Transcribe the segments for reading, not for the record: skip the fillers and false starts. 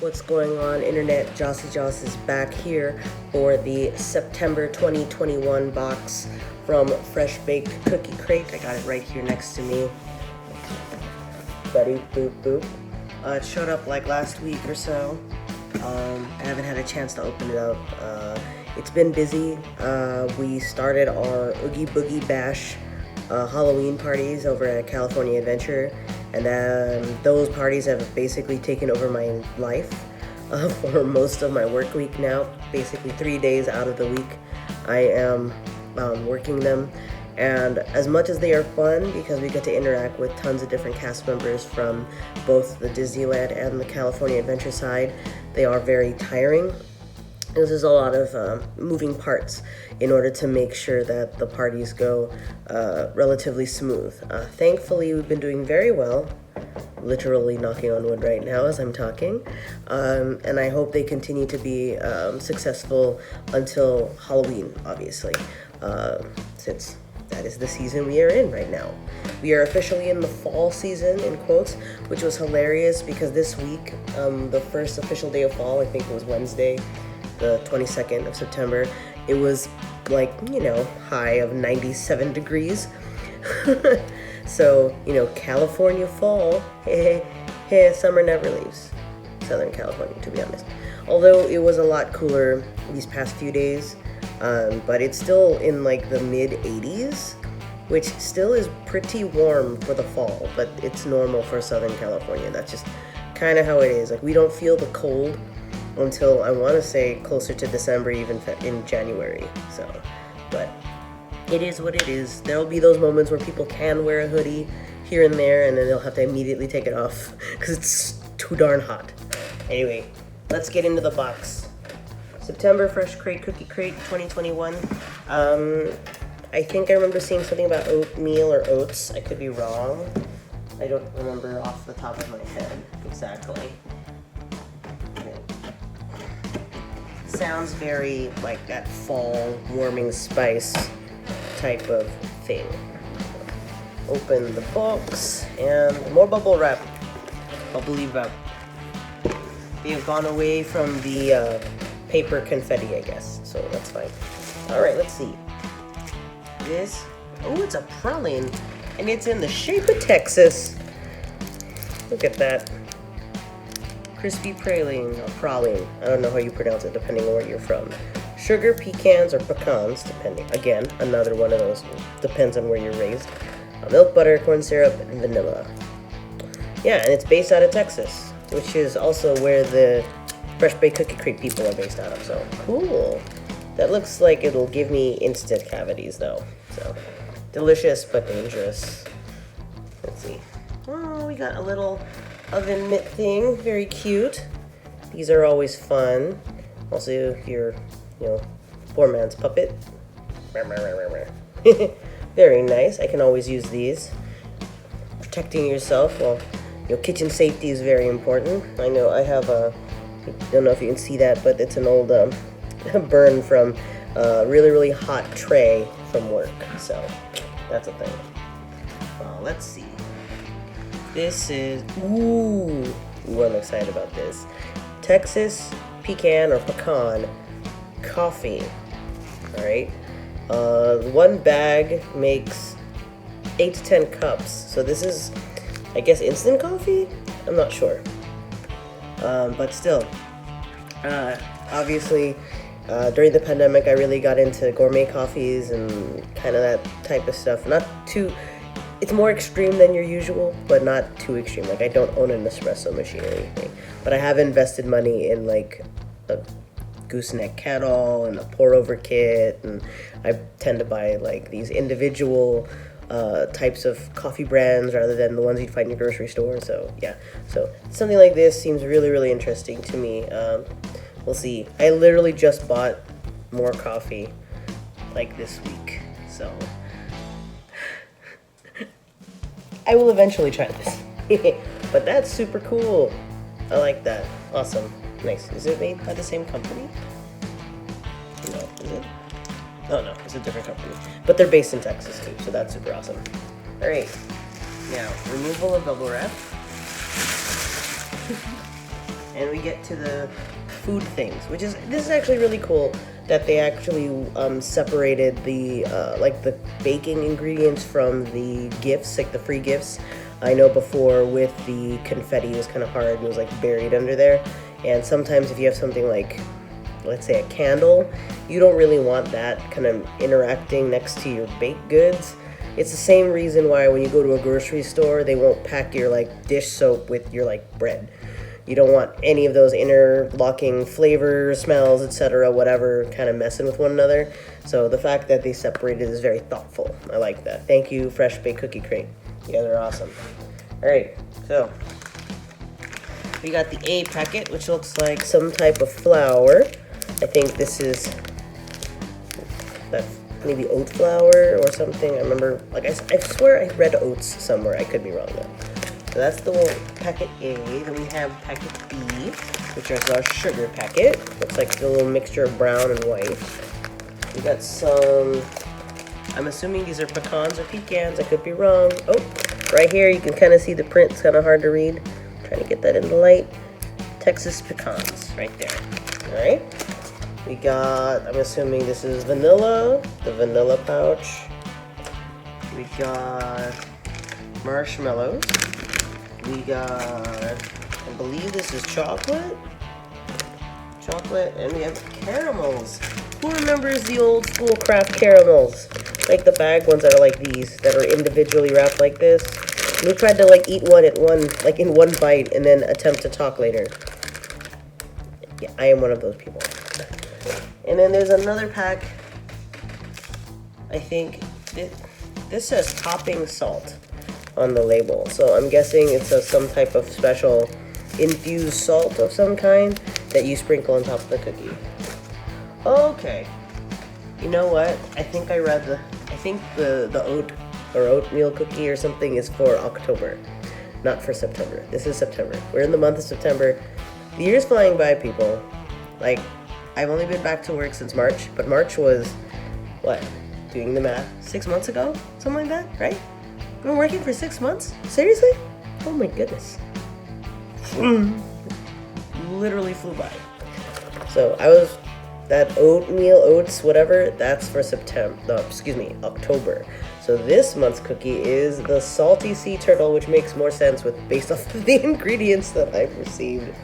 What's going on, internet? Jossie Joss is back here for the September 2021 box from Fresh Baked Cookie Crate. I got it right here next to me. Buddy, boop, boop. It showed up like last week or so. I haven't had a chance to open it up. It's been busy. We started our Oogie Boogie Bash Halloween parties over at California Adventure, and then those parties have basically taken over my life for most of my work week now. Basically 3 days out of the week I am working them, and as much as they are fun because we get to interact with tons of different cast members from both the Disneyland and the California Adventure side, they are very tiring. This is a lot of moving parts in order to make sure that the parties go relatively smooth. Thankfully, we've been doing very well, literally knocking on wood right now as I'm talking, and I hope they continue to be successful until Halloween, obviously, since that is the season we are in right now. We are officially in the fall season, in quotes, which was hilarious because this week, the first official day of fall, I think it was Wednesday, the 22nd of September, it was like, high of 97 degrees. So, California fall, summer never leaves Southern California, to be honest. Although it was a lot cooler these past few days, but it's still in like the mid 80s, which still is pretty warm for the fall, but it's normal for Southern California. That's just kind of how it is. Like, we don't feel the cold until, I want to say, closer to December, even in January. So, but it is what it is. There'll be those moments where people can wear a hoodie here and there, and then they'll have to immediately take it off because it's too darn hot. Anyway, let's get into the box. September Fresh Crate Cookie Crate 2021. I think I remember seeing something about oatmeal or oats. I could be wrong. I don't remember off the top of my head exactly. Sounds very like that fall warming spice type of thing. Open the box and more bubble wrap. Bubbly wrap. They have gone away from the paper confetti, I guess, so that's fine. Alright, let's see. This, it's a praline, and it's in the shape of Texas. Look at that. Crispy praline, or praline. I don't know how you pronounce it, depending on where you're from. Sugar, pecans, or pecans, depending. Again, another one of those. Depends on where you're raised. Milk, butter, corn syrup, and vanilla. Yeah, and it's based out of Texas, which is also where the Fresh Baked Cookie Crate people are based out of. So, cool. That looks like it'll give me instant cavities, though. So, delicious but dangerous. Let's see. Oh, we got a little oven mitt thing, very cute. These are always fun. Also, your, poor man's puppet. Very nice. I can always use these. Protecting yourself. Well, kitchen safety is very important. I know I have a, I don't know if you can see that, but it's an old burn from a really, really hot tray from work. So that's a thing. Let's see. This is, ooh, I'm excited about this. Texas pecan or pecan coffee. All right. One bag makes 8 to 10 cups. So this is, I guess, instant coffee? I'm not sure. But still, obviously, during the pandemic, I really got into gourmet coffees and kind of that type of stuff. Not too, it's more extreme than your usual, but not too extreme. Like, I don't own an espresso machine or anything, but I have invested money in like a gooseneck kettle and a pour over kit, and I tend to buy like these individual types of coffee brands rather than the ones you'd find in your grocery store. So yeah, so something like this seems really, really interesting to me. We'll see. I literally just bought more coffee like this week, so I will eventually try this. But that's super cool. I like that. Awesome. Nice. Is it made by the same company? No, is it? Oh no, it's a different company. But they're based in Texas too, so that's super awesome. Alright. Now, removal of bubble wrap. and we get to the food things, this is actually really cool that they actually separated the like the baking ingredients from the gifts, like the free gifts. I know before with the confetti it was kind of hard and it was like buried under there, and sometimes if you have something like, let's say, a candle, you don't really want that kind of interacting next to your baked goods. It's the same reason why when you go to a grocery store, they won't pack your like dish soap with your like bread. You don't want any of those interlocking flavors, smells, etc., whatever, kind of messing with one another. So the fact that they separated is very thoughtful. I like that. Thank you, Fresh Baked Cookie Crate. You guys are awesome. All right, so we got the A packet, which looks like some type of flour. I think this is that maybe oat flour or something. I remember, like I swear I read oats somewhere. I could be wrong though. So that's the packet A. Then we have packet B, which is our sugar packet. Looks like a little mixture of brown and white. We got some, I'm assuming these are pecans or pecans. I could be wrong. Oh, right here you can kind of see the print. It's kind of hard to read. I'm trying to get that in the light. Texas pecans, right there. All right. We got, I'm assuming this is vanilla, the vanilla pouch. We got marshmallows. We got, I believe this is chocolate, and we have caramels. Who remembers the old school craft caramels? Like the bag ones that are like these, that are individually wrapped like this. And we tried to like eat one at one, like in one bite, and then attempt to talk later. Yeah, I am one of those people. And then there's another pack. I think this says topping salt on the label, so I'm guessing it's some type of special infused salt of some kind that you sprinkle on top of the cookie. Okay, you know what? I think I read the oatmeal cookie or something is for October, not for September. This is September. We're in the month of September. The year's flying by, people. Like, I've only been back to work since March, but March was what? Doing the math, 6 months ago, something like that, right? I've been working for 6 months? Seriously? Oh my goodness. Literally flew by. So I was, that oatmeal, oats, whatever, that's for October. So this month's cookie is the salty sea turtle, which makes more sense based off of the ingredients that I've received.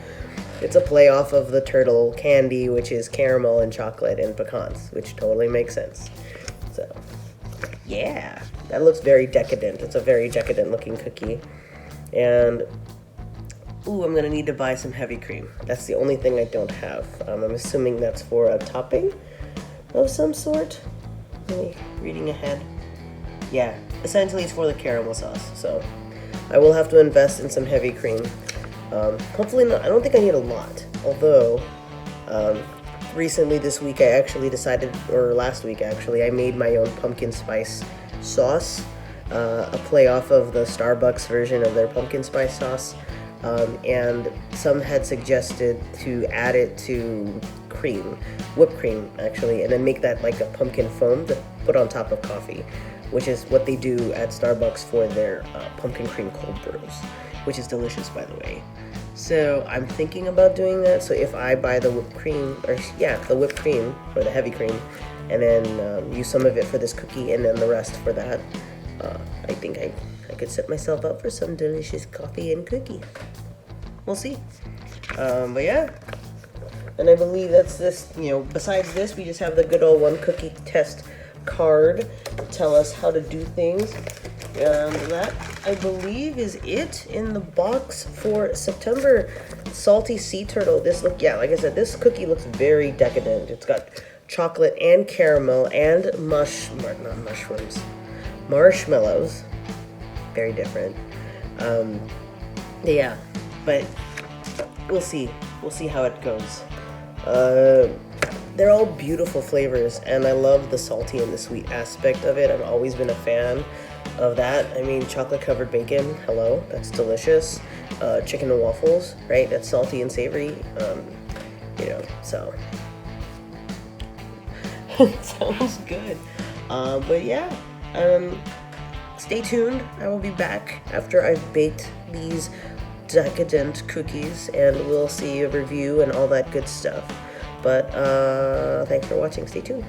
It's a play off of the turtle candy, which is caramel and chocolate and pecans, which totally makes sense. So, yeah. That looks very decadent. It's a very decadent looking cookie. And, ooh, I'm gonna need to buy some heavy cream. That's the only thing I don't have. I'm assuming that's for a topping of some sort. Maybe reading ahead. Yeah, essentially it's for the caramel sauce. So I will have to invest in some heavy cream. Hopefully not. I don't think I need a lot. Although, recently this week I actually decided, or last week actually, I made my own pumpkin spice sauce, a play off of the Starbucks version of their pumpkin spice sauce, and some had suggested to add it to cream, whipped cream actually, and then make that like a pumpkin foam to put on top of coffee, which is what they do at Starbucks for their pumpkin cream cold brews, which is delicious, by the way. So I'm thinking about doing that. So if I buy the whipped cream, the whipped cream or the heavy cream, and then use some of it for this cookie and then the rest for that, I think I could set myself up for some delicious coffee and cookie. We'll see. But yeah, and I believe that's this. Besides this, we just have the good old one cookie test card to tell us how to do things. And that, I believe, is it in the box for September. Salty sea turtle. Like I said, this cookie looks very decadent. It's got chocolate and caramel and marshmallows. Very different. Yeah, but we'll see. We'll see how it goes. They're all beautiful flavors, and I love the salty and the sweet aspect of it. I've always been a fan of that. I mean, chocolate covered bacon, hello, that's delicious. Chicken and waffles, right? That's salty and savory. So sounds good. But yeah, stay tuned. I will be back after I've baked these decadent cookies, and we'll see a review and all that good stuff. But thanks for watching. Stay tuned.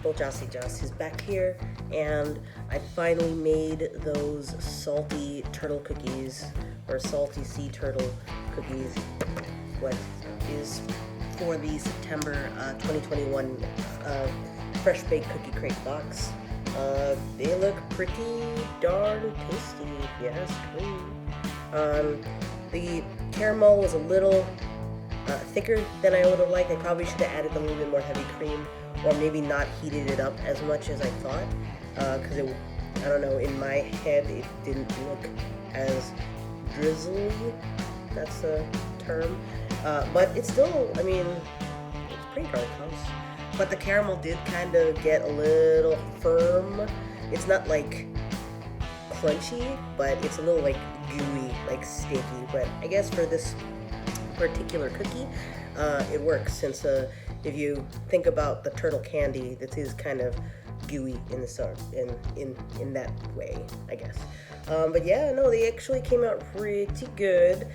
Uncle Jossie Joss is back here, and I finally made those salty turtle cookies, or salty sea turtle cookies, what is for the September 2021 Fresh Baked Cookie Crate box. They look pretty darn tasty, yes, please. The caramel was a little thicker than I would have liked. I probably should have added a little bit more heavy cream, or maybe not heated it up as much as I thought, because I don't know, in my head it didn't look as drizzly, that's the term, but it's still, I mean, it's pretty darn close. But the caramel did kind of get a little firm. It's not like crunchy, but it's a little like gooey, like sticky. But I guess for this particular cookie, it works, since if you think about the turtle candy, that is kind of gooey in the sort, in that way, I guess. But yeah, no, they actually came out pretty good.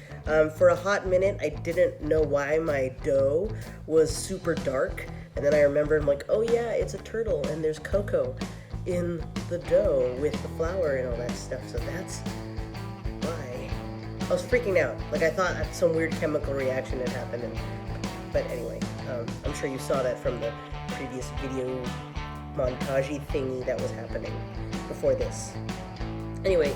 For a hot minute, I didn't know why my dough was super dark, and then I remembered, I'm like, oh yeah, it's a turtle, and there's cocoa in the dough with the flour and all that stuff, so that's why. I was freaking out. Like, I thought some weird chemical reaction had happened, but anyway, I'm sure you saw that from the previous video montage thingy that was happening before this. Anyway,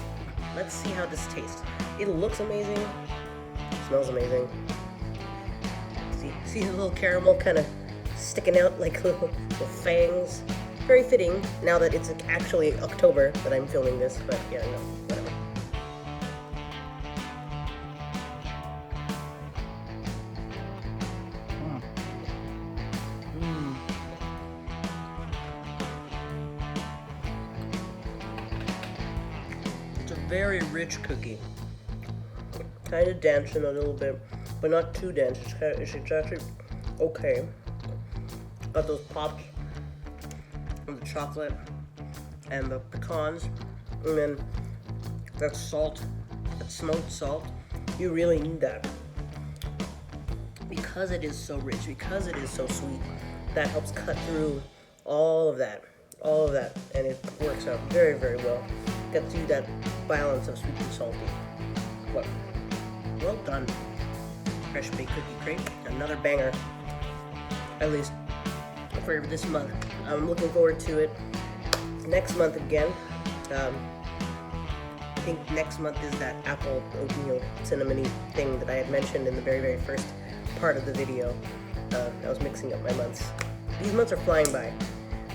let's see how this tastes. It looks amazing. It smells amazing. See the little caramel kind of sticking out like little fangs. Very fitting now that it's actually October that I'm filming this, but yeah, no, whatever. It's a very rich cookie. Kind of dancing a little bit, but not too dense. It's actually okay. Got those pops of the chocolate and the pecans, and then that salt, that smoked salt. You really need that because it is so rich, because it is so sweet. That helps cut through all of that, and it works out very, very well. Gets you that balance of sweet and salty. Well done. Fresh Baked Cookie Crate, another banger, at least for this month. I'm looking forward to it next month again. I think next month is that apple oatmeal cinnamony thing that I had mentioned in the very, very first part of the video. I was mixing up my months. These months are flying by.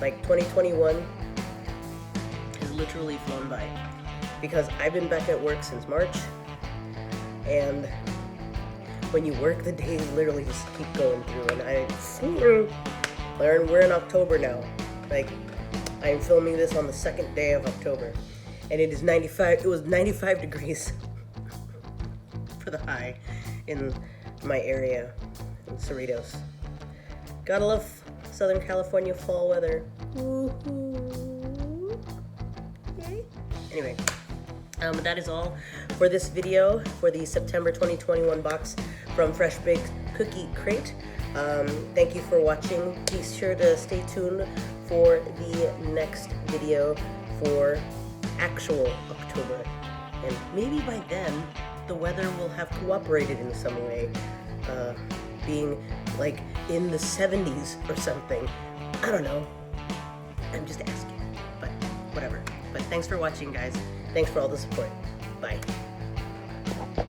Like 2021 has literally flown by, because I've been back at work since March, and when you work, the days literally just keep going through, and we're in October now. Like, I'm filming this on the 2nd day of October, and it is 95. It was 95 degrees for the high in my area in Cerritos. Gotta love Southern California fall weather. Woohoo! Yay! Anyway, that is all for this video for the September 2021 box from Fresh Baked Cookie Crate. Thank you for watching. Be sure to stay tuned for the next video for actual October. And maybe by then, the weather will have cooperated in some way, being like in the 70s or something. I don't know. I'm just asking, but whatever. But thanks for watching, guys. Thanks for all the support. Bye.